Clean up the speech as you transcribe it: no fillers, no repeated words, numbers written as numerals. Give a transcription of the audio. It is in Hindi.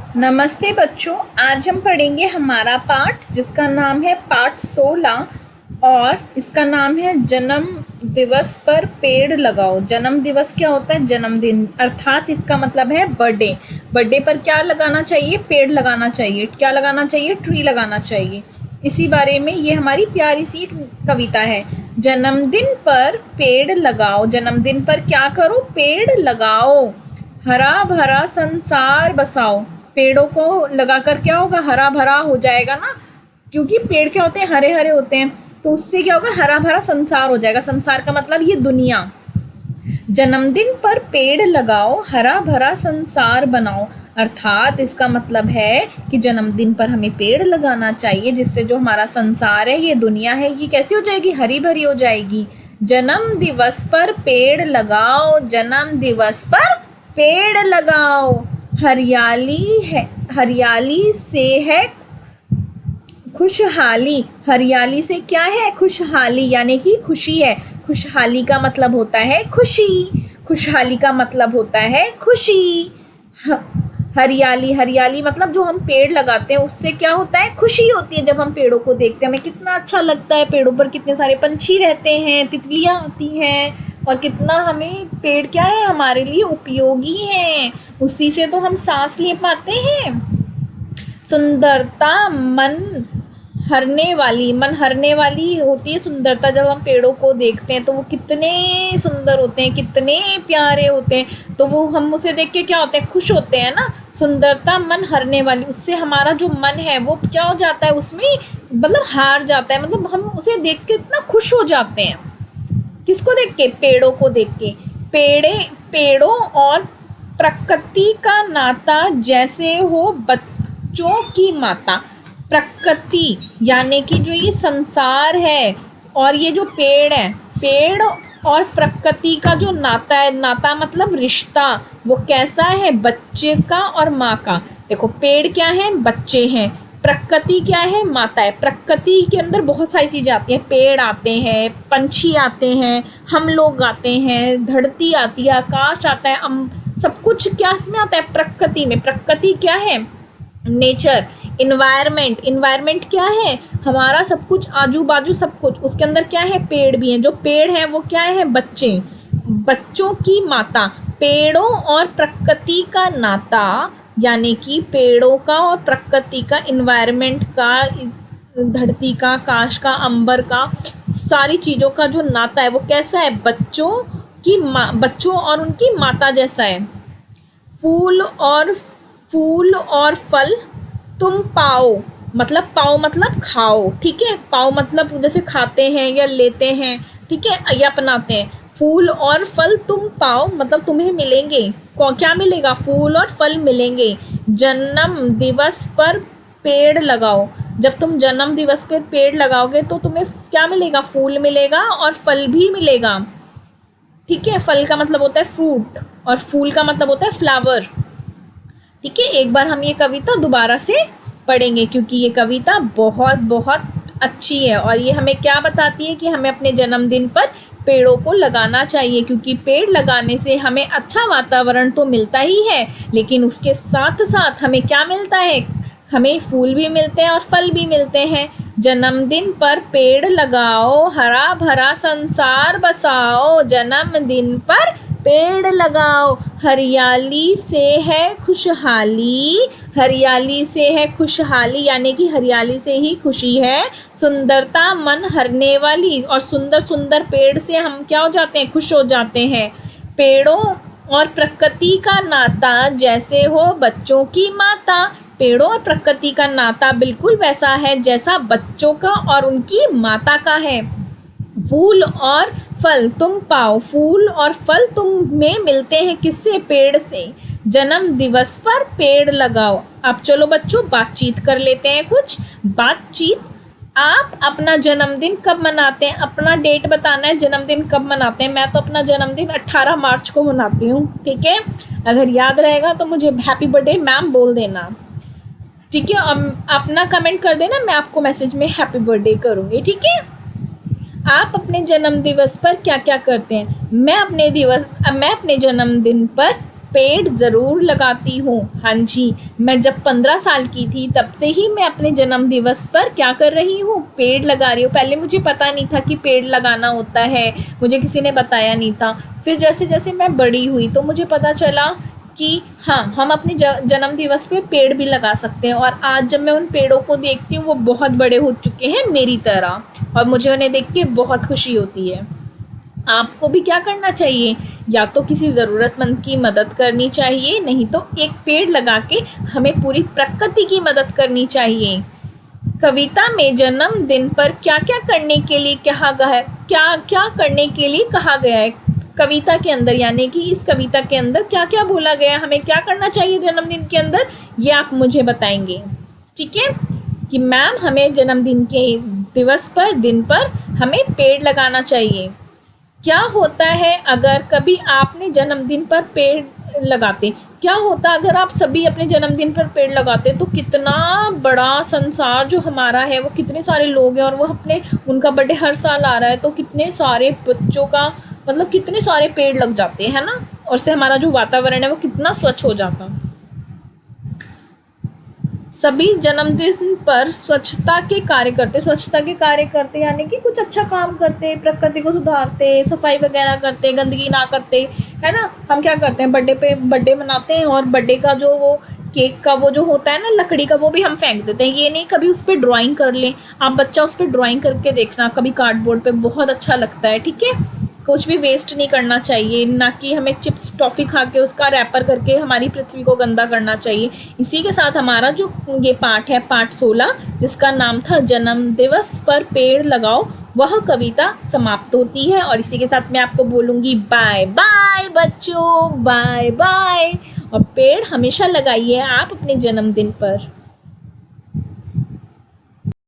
नमस्ते बच्चों, आज हम पढ़ेंगे हमारा पाठ जिसका नाम है पाठ 16 और इसका नाम है जन्म दिवस पर पेड़ लगाओ। जन्म दिवस क्या होता है? जन्मदिन, अर्थात इसका मतलब है बर्थडे। बर्थडे पर क्या लगाना चाहिए? पेड़ लगाना चाहिए। क्या लगाना चाहिए? ट्री लगाना चाहिए। इसी बारे में ये हमारी प्यारी सी एक कविता है। जन्मदिन पर पेड़ लगाओ, जन्मदिन पर क्या करो? पेड़ लगाओ, हरा भरा संसार बसाओ। पेड़ों को लगाकर क्या होगा? हरा भरा हो जाएगा ना, क्योंकि पेड़ क्या होते हैं? हरे हरे होते हैं, तो उससे क्या होगा? हरा भरा संसार हो जाएगा। संसार का मतलब ये दुनिया। जन्मदिन पर पेड़ लगाओ, हरा भरा संसार बनाओ, अर्थात इसका मतलब है कि जन्मदिन पर हमें पेड़ लगाना चाहिए, जिससे जो हमारा संसार है, ये दुनिया है, ये कैसी हो जाएगी? हरी भरी हो जाएगी। जन्म दिवस पर पेड़ लगाओ, जन्म दिवस पर पेड़ लगाओ, हरियाली है, हरियाली से है खुशहाली। हरियाली से क्या है? खुशहाली, यानी कि खुशी है। खुशहाली का मतलब होता है खुशी। खुशहाली का मतलब होता है खुशी। हरियाली, हरियाली मतलब जो हम पेड़ लगाते हैं उससे क्या होता है? खुशी होती है। जब हम पेड़ों को देखते हैं हमें कितना अच्छा लगता है। पेड़ों पर कितने सारे पंछी रहते हैं, तितलियां आती हैं, और कितना हमें पेड़ क्या है? हमारे लिए उपयोगी है। उसी से तो हम सांस ले पाते हैं। सुंदरता मन हरने वाली, मन हरने वाली होती है सुंदरता। जब हम पेड़ों को देखते हैं तो वो कितने सुंदर होते हैं, कितने प्यारे होते हैं, तो वो हम उसे देख के क्या होते हैं? खुश होते हैं ना। सुंदरता मन हरने वाली, उससे हमारा जो मन है वो क्या हो जाता है? उसमें मतलब हार जाता है, मतलब हम उसे देख के इतना खुश हो जाते हैं। किसको देख के? पेड़ों को देख के। पेड़ों और प्रकृति का नाता जैसे हो बच्चों की माता। प्रकृति यानी कि जो ये संसार है और ये जो पेड़ है, पेड़ और प्रकृति का जो नाता है, नाता मतलब रिश्ता, वो कैसा है? बच्चे का और माँ का। देखो, पेड़ क्या है? बच्चे हैं। प्रकृति क्या है? माता है। प्रकृति के अंदर बहुत सारी चीज़ें आती हैं। पेड़ आते हैं, पंछी आते हैं, हम लोग आते हैं, धरती आती है, आकाश आता है, सब कुछ क्या इसमें आता है? प्रकृति में। प्रकृति क्या है? नेचर। इन्वायरमेंट, इन्वायरमेंट क्या है? हमारा सब कुछ, आजू बाजू सब कुछ। उसके अंदर क्या है? पेड़ भी हैं। जो पेड़ है वो क्या है? बच्चे, बच्चों की माता। पेड़ों और प्रकृति का नाता, यानी कि पेड़ों का और प्रकृति का, इन्वायरमेंट का, धरती का, आकाश का, अंबर का, सारी चीज़ों का जो नाता है वो कैसा है? बच्चों की माँ, बच्चों और उनकी माता जैसा है। फूल और फल तुम पाओ, मतलब पाओ मतलब खाओ, ठीक है? पाओ मतलब जैसे खाते हैं या लेते हैं, ठीक है, या अपनाते हैं। फूल और फल तुम पाओ मतलब तुम्हें मिलेंगे। क्या मिलेगा? फूल और फल मिलेंगे। जन्म दिवस पर पेड़ लगाओ। जब तुम जन्म दिवस पर पेड़ लगाओगे तो तुम्हें क्या मिलेगा? फूल मिलेगा और फल भी मिलेगा, ठीक है? फल का मतलब होता है फ्रूट और फूल का मतलब होता है फ्लावर, ठीक है? एक बार हम ये कविता दोबारा से पढ़ेंगे क्योंकि ये कविता बहुत बहुत अच्छी है और ये हमें क्या बताती है कि हमें अपने जन्मदिन पर पेड़ों को लगाना चाहिए, क्योंकि पेड़ लगाने से हमें अच्छा वातावरण तो मिलता ही है, लेकिन उसके साथ साथ हमें क्या मिलता है? हमें फूल भी मिलते हैं और फल भी मिलते हैं। जन्मदिन पर पेड़ लगाओ, हरा भरा संसार बसाओ। जन्मदिन पर पेड़ लगाओ, हरियाली से है खुशहाली। हरियाली से है खुशहाली, यानी कि हरियाली से ही खुशी है। सुंदरता मन हरने वाली, और सुंदर सुंदर पेड़ से हम क्या हो जाते हैं? खुश हो जाते हैं। पेड़ों और प्रकृति का नाता जैसे हो बच्चों की माता। पेड़ों और प्रकृति का नाता बिल्कुल वैसा है जैसा बच्चों का और उनकी माता का है। फूल और फल तुम पाओ, फूल और फल तुम्हें मिलते हैं किससे? पेड़ से। जन्म दिवस पर पेड़ लगाओ। अब चलो बच्चों बातचीत कर लेते हैं, कुछ बातचीत। आप अपना जन्मदिन कब मनाते हैं? अपना डेट बताना है, जन्मदिन कब मनाते हैं। मैं तो अपना जन्मदिन 18 मार्च को मनाती हूँ, ठीक है? अगर याद रहेगा तो मुझे हैप्पी बर्थडे मैम बोल देना, ठीक है? अपना कमेंट कर देना, मैं आपको मैसेज में हैप्पी बर्थडे करूँगी, ठीक है? आप अपने जन्म दिवस पर क्या क्या करते हैं? मैं अपने जन्मदिन पर पेड़ ज़रूर लगाती हूँ। हाँ जी, मैं जब 15 साल की थी तब से ही मैं अपने जन्म दिवस पर क्या कर रही हूँ, पेड़ लगा रही हूँ। पहले मुझे पता नहीं था कि पेड़ लगाना होता है, मुझे किसी ने बताया नहीं था। फिर जैसे जैसे मैं बड़ी हुई तो मुझे पता चला कि हाँ, हम अपने जन्म दिवस पे पेड़ भी लगा सकते हैं। और आज जब मैं उन पेड़ों को देखती हूँ वो बहुत बड़े हो चुके हैं मेरी तरह, और मुझे उन्हें देख के बहुत खुशी होती है। आपको भी क्या करना चाहिए, या तो किसी ज़रूरतमंद की मदद करनी चाहिए, नहीं तो एक पेड़ लगा के हमें पूरी प्रकृति की मदद करनी चाहिए। कविता में जन्मदिन पर क्या क्या करने के लिए कहा गया है, क्या क्या करने के लिए कहा गया है कविता के अंदर, यानी कि इस कविता के अंदर क्या क्या बोला गया है, हमें क्या करना चाहिए जन्मदिन के अंदर, ये आप मुझे बताएंगे। ठीक है, कि मैम हमें जन्मदिन के दिन पर हमें पेड़ लगाना चाहिए। क्या होता है अगर कभी आपने जन्मदिन पर पेड़ लगाते, क्या होता अगर आप सभी अपने जन्मदिन पर पेड़ लगाते, तो कितना बड़ा संसार जो हमारा है, वो कितने सारे लोग हैं और वो अपने उनका बर्थडे हर साल आ रहा है, तो कितने सारे बच्चों का मतलब कितने सारे पेड़ लग जाते हैं ना, और से हमारा जो वातावरण है वो कितना स्वच्छ हो जाता। सभी जन्मदिन पर स्वच्छता के कार्य करते यानी कि कुछ अच्छा काम करते, प्रकृति को सुधारते, सफाई वगैरह करते, गंदगी ना करते, है ना। हम क्या करते हैं, बर्थडे मनाते हैं और बर्थडे का जो वो केक का वो जो होता है ना लकड़ी का, वो भी हम फेंक देते हैं। ये नहीं कभी उस पर ड्राइंग कर लें, आप बच्चा उस पर ड्राइंग करके देखना कभी कार्डबोर्ड पे, बहुत अच्छा लगता है। ठीक है, कुछ भी वेस्ट नहीं करना चाहिए, ना कि हमें चिप्स टॉफ़ी खा के उसका रैपर करके हमारी पृथ्वी को गंदा करना चाहिए। इसी के साथ हमारा जो ये पाठ है, पाठ 16, जिसका नाम था जन्म दिवस पर पेड़ लगाओ, वह कविता समाप्त होती है। और इसी के साथ मैं आपको बोलूँगी बाय बाय बच्चों, बाय बाय। और पेड़ हमेशा लगाइए आप अपने जन्मदिन पर।